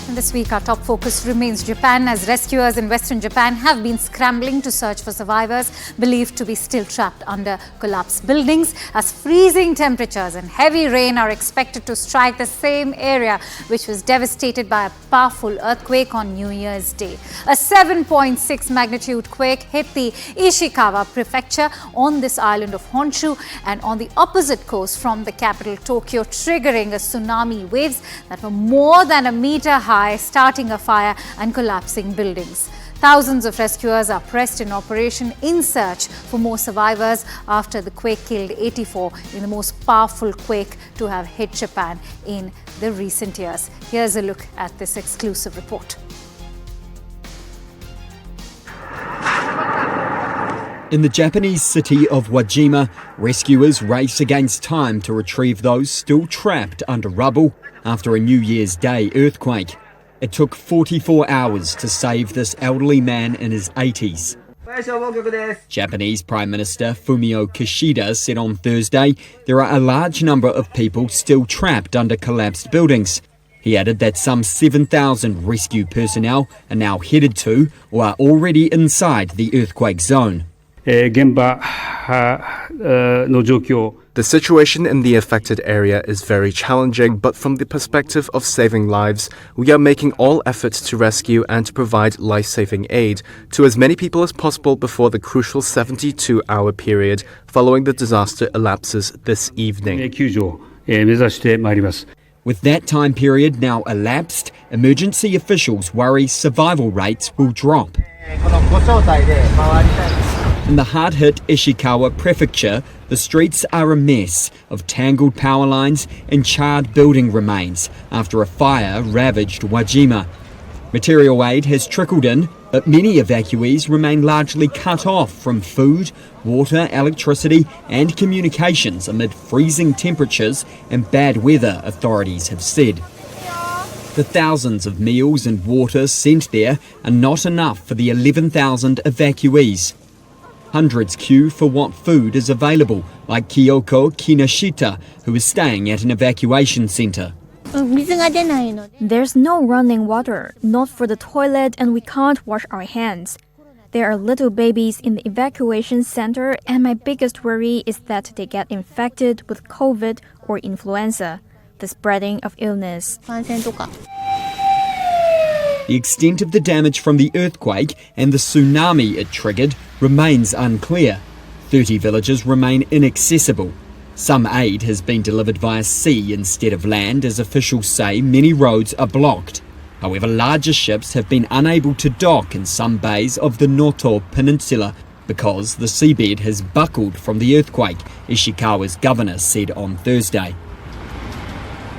And this week, our top focus remains Japan, as rescuers in Western Japan have been scrambling to search for survivors believed to be still trapped under collapsed buildings, as freezing temperatures and heavy rain are expected to strike the same area which was devastated by a powerful earthquake on New Year's Day. A 7.6 magnitude quake hit the Ishikawa prefecture on this island of Honshu and on the opposite coast from the capital Tokyo, triggering a tsunami waves that were more than a meter high, starting a fire and collapsing buildings. Thousands of rescuers are pressed in operation in search for more survivors after the quake killed 84 in the most powerful quake to have hit Japan in the recent years. Here's a look at this exclusive report. In the Japanese city of Wajima, rescuers race against time to retrieve those still trapped under rubble after a New Year's Day earthquake. It took 44 hours to save this elderly man in his 80s. Japanese Prime Minister Fumio Kishida said on Thursday there are a large number of people still trapped under collapsed buildings. He added that some 7,000 rescue personnel are now headed to or are already inside the earthquake zone. The situation in the affected area is very challenging, but from the perspective of saving lives, we are making all efforts to rescue and to provide life-saving aid to as many people as possible before the crucial 72-hour period following the disaster elapses this evening. With that time period now elapsed, emergency officials worry survival rates will drop. In the hard-hit Ishikawa prefecture, the streets are a mess of tangled power lines and charred building remains after a fire ravaged Wajima. Material aid has trickled in, but many evacuees remain largely cut off from food, water, electricity and communications amid freezing temperatures and bad weather, authorities have said. The thousands of meals and water sent there are not enough for the 11,000 evacuees. Hundreds queue for what food is available, like Kyoko Kinashita, who is staying at an evacuation centre. There's no running water, not for the toilet, and we can't wash our hands. There are little babies in the evacuation center, and my biggest worry is that they get infected with COVID or influenza, the spreading of illness. The extent of the damage from the earthquake and the tsunami it triggered remains unclear. 30 villages remain inaccessible. Some aid has been delivered via sea instead of land, as officials say many roads are blocked. However, larger ships have been unable to dock in some bays of the Noto Peninsula because the seabed has buckled from the earthquake, Ishikawa's governor said on Thursday.